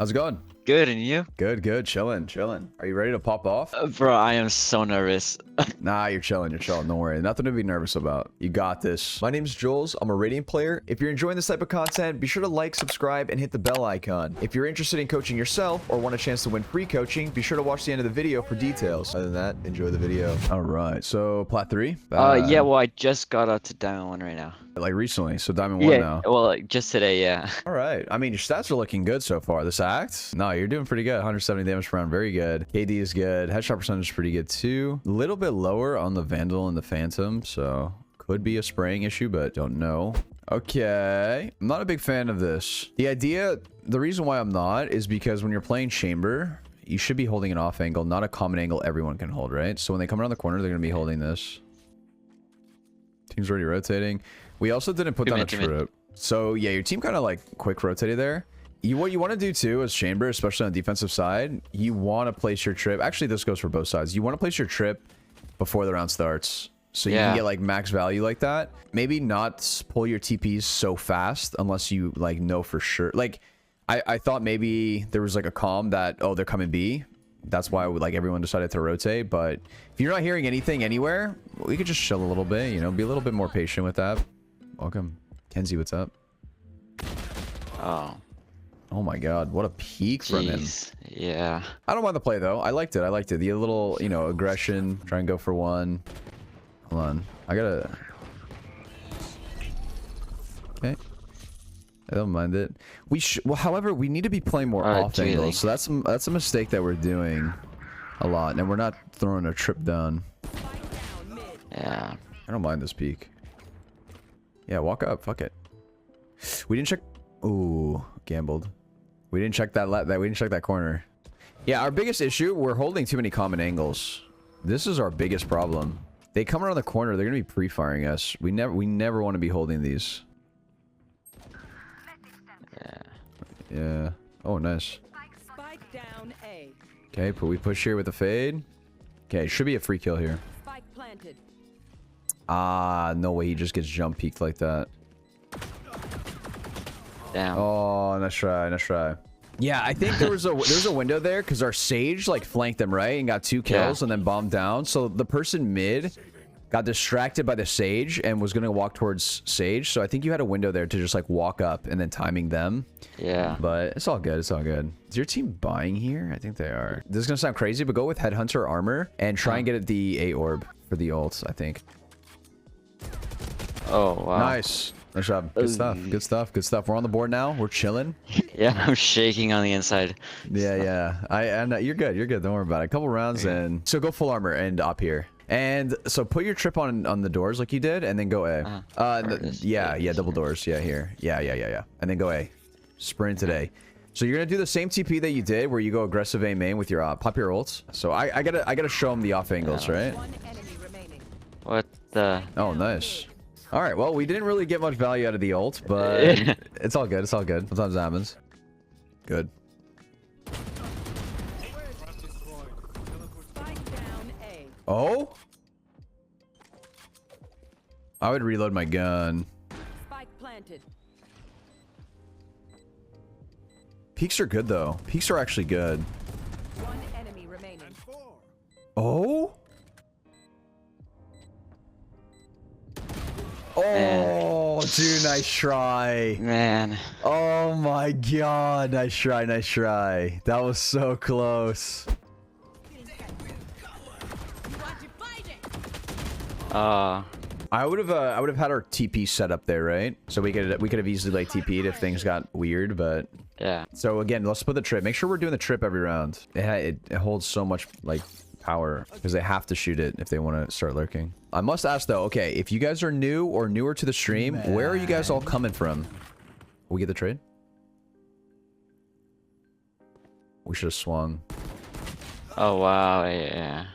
How's it going? Good, and you? Good, good. Chilling, chilling. Are you ready to pop off? Bro, I am so nervous. Nah, you're chilling, Don't worry. Nothing to be nervous about. You got this. My name's Jollz. I'm a Radiant player. If you're enjoying this type of content, be sure to like, subscribe, and hit the bell icon. If you're interested in coaching yourself or want a chance to win free coaching, be sure to watch the end of the video for details. Other than that, enjoy the video. All right, so plat 3? Yeah, well, I just got up to Diamond 1 right now. Like recently, so Diamond 1 now. Well, like, just today, yeah. All right. I mean, your stats are looking good so far. This act? No, you're doing pretty good. 170 damage per round. Very good. KD is good. Headshot percentage is pretty good too. A little bit lower on the Vandal and the Phantom, so could be a spraying issue, but don't know. Okay. I'm not a big fan of this. The reason why I'm not is because when you're playing Chamber, you should be holding an off angle, not a common angle everyone can hold, right? So when they come around the corner, they're going to be holding this. Team's already rotating. We also didn't put down a trip. So yeah, your team kind of like quick rotated there. What you want to do too as Chamber, especially on the defensive side, you want to place your trip. Actually, this goes for both sides. You want to place your trip before the round starts. So you can get like max value like that. Maybe not pull your TPs so fast unless you like know for sure. Like I thought maybe there was like a calm that, oh, they're coming B. That's why like everyone decided to rotate. But if you're not hearing anything anywhere, we could just chill a little bit, you know, be a little bit more patient with that. Welcome. Kenzie, what's up? Oh my god, what a peek from him. Yeah. I don't mind the play though. I liked it. The little, you know, aggression. Try and go for one. Hold on. I gotta... Okay. I don't mind it. Well, however, we need to be playing more off angles. So that's a mistake that we're doing a lot. And we're not throwing a trip down. Yeah. I don't mind this peek. Yeah, walk up. Fuck it. We didn't check... Ooh, gambled. We didn't check that we didn't check that corner. Yeah, our biggest issue, we're holding too many common angles. This is our biggest problem. They come around the corner, they're gonna be pre-firing us. We never want to be holding these. Yeah. Oh, nice. Spike down A. Okay, but we push here with the fade. Okay, should be a free kill here. Spike planted. Ah, no way he just gets jump peeked like that. Damn. Oh, nice try, nice try. Yeah, I think there's a window there because our Sage like flanked them right and got 2 kills and then bombed down. So the person mid got distracted by the Sage and was gonna walk towards Sage. So I think you had a window there to just like walk up and then timing them. Yeah. But it's all good. It's all good. Is your team buying here? I think they are. This is gonna sound crazy, but go with Headhunter armor and try and get the A orb for the ults. I think. Oh wow. Nice. Nice job. Good stuff. Good stuff. Good stuff. We're on the board now. We're chilling. Yeah, I'm shaking on the inside. Yeah. You're good. You're good. Don't worry about it. A couple rounds and so go full armor and up here. And so put your trip on the doors like you did, and then go A. Yeah, double doors. Yeah, here. Yeah. And then go A. Sprint today. So you're gonna do the same TP that you did, where you go aggressive A main with your pop your ults. So I gotta show them the off angles, right? What the? Oh, nice. All right, well, we didn't really get much value out of the ult, but it's all good. It's all good. Sometimes it happens. Good. Oh? I would reload my gun. Spike planted. Peaks are good, though. Peaks are actually good. One enemy remaining. Oh? Oh, dude, nice try. Man. Oh my god, nice try, nice try. That was so close. I would have had our TP set up there, right? So we could have easily like TP'd if things got weird, but yeah. So again, let's put the trip. Make sure we're doing the trip every round. It holds so much like power because they have to shoot it if they want to start lurking. I must ask though, okay, if you guys are new or newer to the stream, where are you guys all coming from? We get the trade? We should have swung. Oh wow, yeah.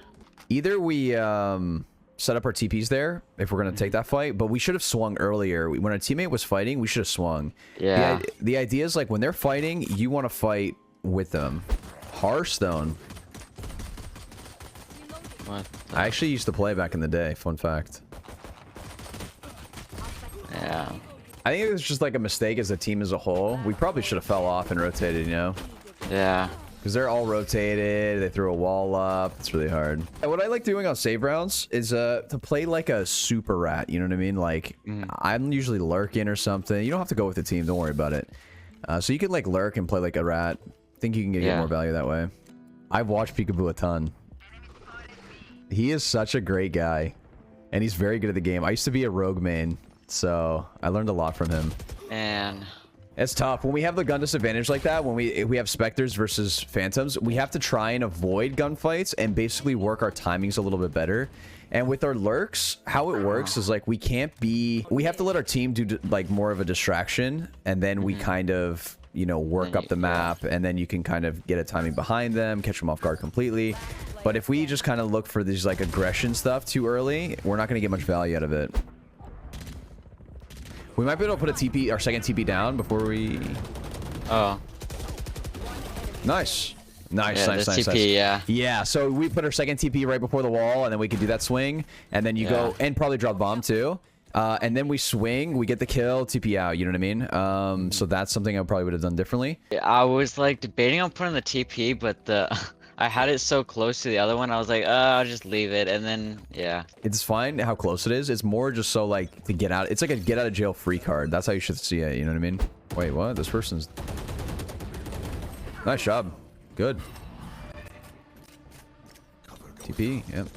Either we set up our TPs there if we're gonna take that fight, but we should have swung earlier. When a teammate was fighting, we should have swung. Yeah. The idea is like when they're fighting, you want to fight with them. Hearthstone. I actually used to play back in the day. Fun fact. Yeah. I think it was just like a mistake as a team as a whole. We probably should have fell off and rotated, you know? Yeah. Because they're all rotated. They throw a wall up. It's really hard. And what I like doing on save rounds is to play like a super rat. You know what I mean? Like, I'm usually lurking or something. You don't have to go with the team. Don't worry about it. So you can like lurk and play like a rat. Think you can get more value that way. I've watched Peekaboo a ton. He is such a great guy. And he's very good at the game. I used to be a rogue main. So I learned a lot from him. And it's tough when we have the gun disadvantage like that. When we have specters versus phantoms, we have to try and avoid gunfights and basically work our timings a little bit better. And with our lurks, how it works is like we have to let our team do like more of a distraction, and then we kind of, you know, work up the map, and then you can kind of get a timing behind them, catch them off guard completely. But if we just kind of look for these like aggression stuff too early, we're not going to get much value out of it. We might be able to put a TP, our second TP down before we... oh. Nice. Nice, Yeah, nice, the nice, TP, nice. yeah. Yeah, so we put our second TP right before the wall, and then we can do that swing, and then you go, and probably drop bomb too. And then we swing, we get the kill, TP out, you know what I mean? So that's something I probably would have done differently. I was like debating on putting the TP, but I had it so close to the other one. I was like, I'll just leave it. And then, yeah. It's fine how close it is. It's more just so like to get out. It's like a get out of jail free card. That's how you should see it. You know what I mean? Wait, what? This person's... Nice job. Good. TP, yep.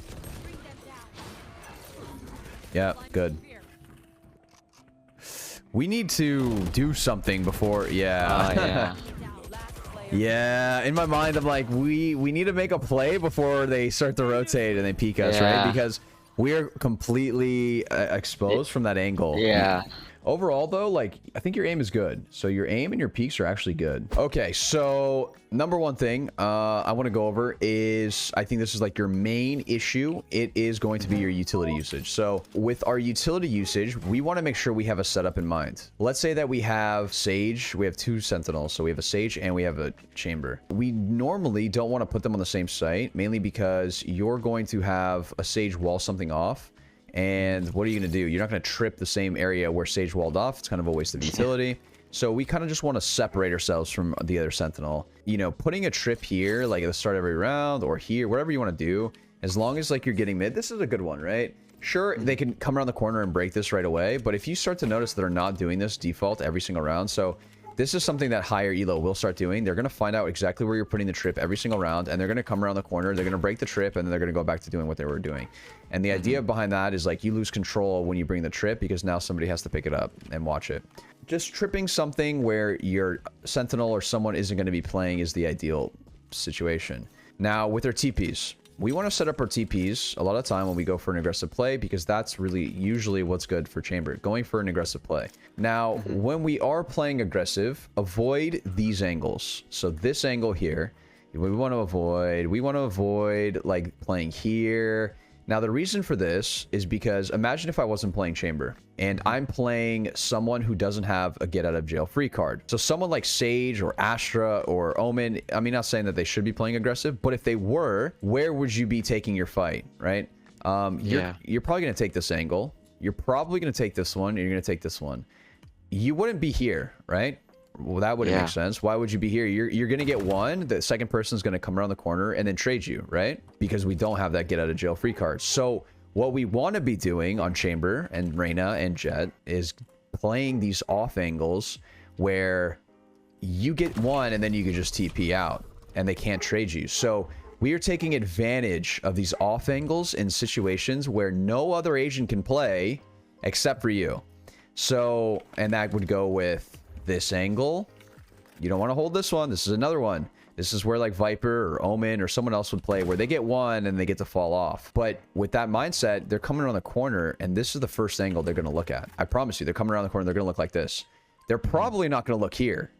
Yeah, good. We need to do something before... Yeah. Yeah. Yeah, in my mind, I'm like, we need to make a play before they start to rotate and they peek us, right? Because we're completely exposed from that angle. Yeah. Overall, though, like, I think your aim is good. So your aim and your peaks are actually good. Okay, so number one thing I want to go over is, I think this is like your main issue. It is going to be your utility usage. So with our utility usage, we want to make sure we have a setup in mind. Let's say that we have Sage. We have two Sentinels. So we have a Sage and we have a Chamber. We normally don't want to put them on the same site, mainly because you're going to have a Sage wall something off. And what are you going to do? You're not going to trip the same area where Sage walled off. It's kind of a waste of utility. So we kind of just want to separate ourselves from the other Sentinel. You know, putting a trip here, like at the start of every round, or here, whatever you want to do, as long as like you're getting mid, this is a good one, right? Sure, they can come around the corner and break this right away, but if you start to notice that they're not doing this default every single round, so this is something that higher elo will start doing. They're going to find out exactly where you're putting the trip every single round, and they're going to come around the corner, they're going to break the trip, and then they're going to go back to doing what they were doing. And the idea behind that is like you lose control when you bring the trip, because now somebody has to pick it up and watch it. Just tripping something where your Sentinel or someone isn't going to be playing is the ideal situation. Now, with our TPs, we want to set up our TPs a lot of time when we go for an aggressive play, because that's really usually what's good for Chamber, going for an aggressive play. Now, when we are playing aggressive, avoid these angles. So this angle here, we want to avoid like playing here. Now, the reason for this is because imagine if I wasn't playing Chamber and I'm playing someone who doesn't have a get out of jail free card. So someone like Sage or Astra or Omen, I mean, not saying that they should be playing aggressive, but if they were, where would you be taking your fight, right? You're probably going to take this angle. You're probably going to take this one. And you're going to take this one. You wouldn't be here, right? Well, that wouldn't make sense. Why would you be here? You're going to get one. The second person is going to come around the corner and then trade you, right? Because we don't have that get out of jail free card. So what we want to be doing on Chamber and Reyna and Jet is playing these off angles where you get one and then you can just TP out and they can't trade you. So we are taking advantage of these off angles in situations where no other agent can play except for you. So, and that would go with this angle. You don't want to hold this one. This is another one. This is where like Viper or Omen or someone else would play, where they get one and they get to fall off. But with that mindset, they're coming around the corner and this is the first angle they're going to look at. I promise you, they're coming around the corner. They're going to look like this. They're probably not going to look here.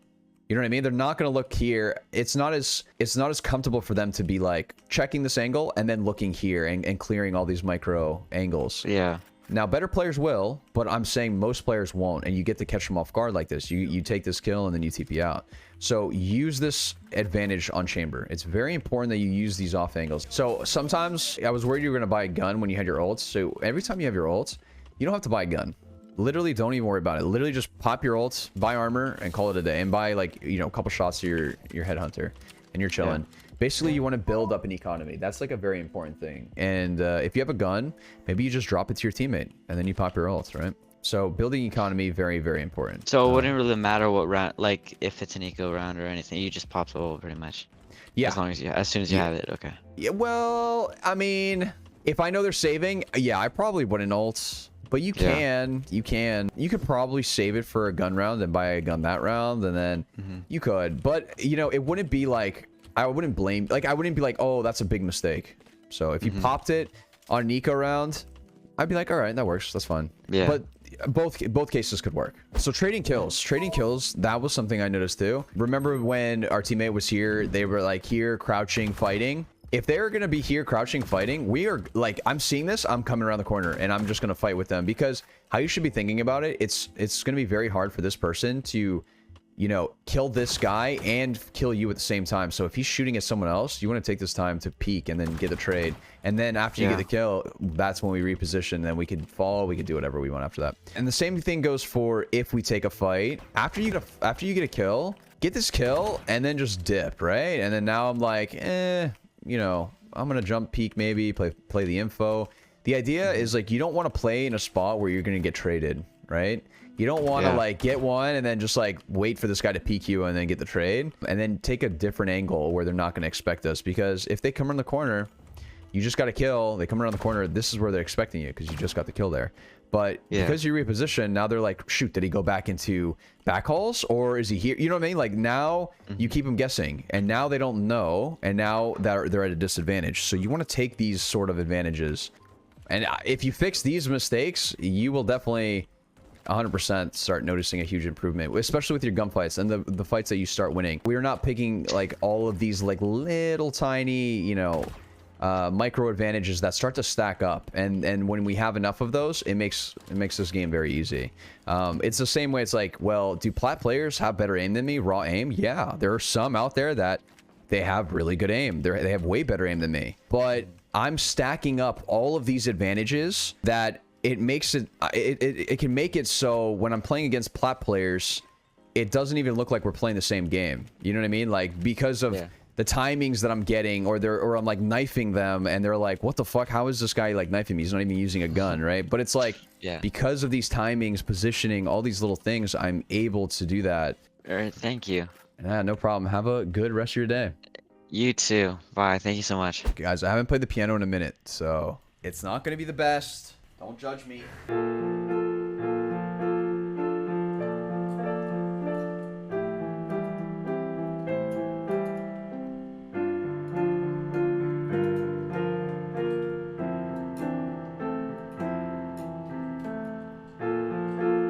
You know what I mean? They're not going to look here. It's not as comfortable for them to be like checking this angle and then looking here and clearing all these micro angles. Yeah. Now, better players will, but I'm saying most players won't, and you get to catch them off guard like this. You take this kill, and then you TP out. So use this advantage on Chamber. It's very important that you use these off angles. So sometimes I was worried you were going to buy a gun when you had your ults. So every time you have your ults, you don't have to buy a gun. literally don't even worry about it. Literally just pop your ults, buy armor, and call it a day. And buy, like, you know, a couple shots to your headhunter, and you're chilling. Basically, you want to build up an economy. That's like a very important thing. And if you have a gun, maybe you just drop it to your teammate, and then you pop your ults, right? So building economy, very, very important. So it wouldn't really matter what round, like if it's an eco round or anything. You just pop the ult pretty much. Yeah. As soon as you have it. Okay. Yeah. Well, I mean, if I know they're saving, yeah, I probably wouldn't ult. But you can, you could probably save it for a gun round and buy a gun that round, and then you could. But you know, it wouldn't be like, I wouldn't blame, like I wouldn't be like, oh, that's a big mistake. So if you popped it on an eco round, I'd be like, all right, that works, that's fine. Yeah. But both cases could work. So trading kills, that was something I noticed too. Remember when our teammate was here, they were like here crouching fighting. If they're going to be here crouching fighting, we are like, I'm seeing this, I'm coming around the corner and I'm just going to fight with them, because how you should be thinking about it, it's going to be very hard for this person to, you know, kill this guy and kill you at the same time. So if he's shooting at someone else, you want to take this time to peek and then get the trade. And then after you get the kill, that's when we reposition. Then we can fall, we can do whatever we want after that. And the same thing goes for if we take a fight. After you get a kill, get this kill and then just dip, right? And then now I'm like, you know, I'm gonna jump peek, maybe play the info. The idea is like, you don't want to play in a spot where you're gonna get traded, right? You don't want to like get one and then just like wait for this guy to peek you and then get the trade, and then take a different angle where they're not going to expect us. Because if they come around the corner, you just got to kill. They come around the corner, this is where they're expecting you, because you just got the kill there. But because you reposition, now they're like, shoot, did he go back into back halls, or is he here? You know what I mean? Like now you keep them guessing, and now they don't know, and now they're at a disadvantage. So you want to take these sort of advantages, and if you fix these mistakes, you will definitely 100% start noticing a huge improvement, especially with your gunfights and the fights that you start winning. We're not picking like all of these like little tiny, you know, micro advantages that start to stack up, and when we have enough of those, it makes this game very easy. It's the same way. It's like, well, do plat players have better aim than me? Raw aim? Yeah, there are some out there that they have really good aim. They have way better aim than me, but I'm stacking up all of these advantages that it makes it can make it so when I'm playing against plat players, it doesn't even look like we're playing the same game. You know what I mean? Like, because of the timings that I'm getting, or I'm like knifing them, and they're like, what the fuck? How is this guy like knifing me? He's not even using a gun, right? But it's like, because of these timings, positioning, all these little things, I'm able to do that. All right, thank you. Yeah, no problem. Have a good rest of your day. You too. Bye. Thank you so much. Guys, I haven't played the piano in a minute, so it's not going to be the best. Don't judge me.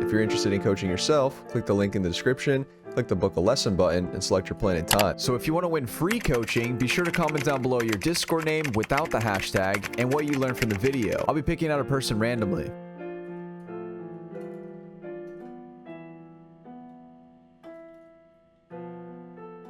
If you're interested in coaching yourself, click the link in the description, click the book a lesson button, and select your plan and time. So if you want to win free coaching, be sure to comment down below your Discord name without the hashtag and what you learned from the video. I'll be picking out a person randomly.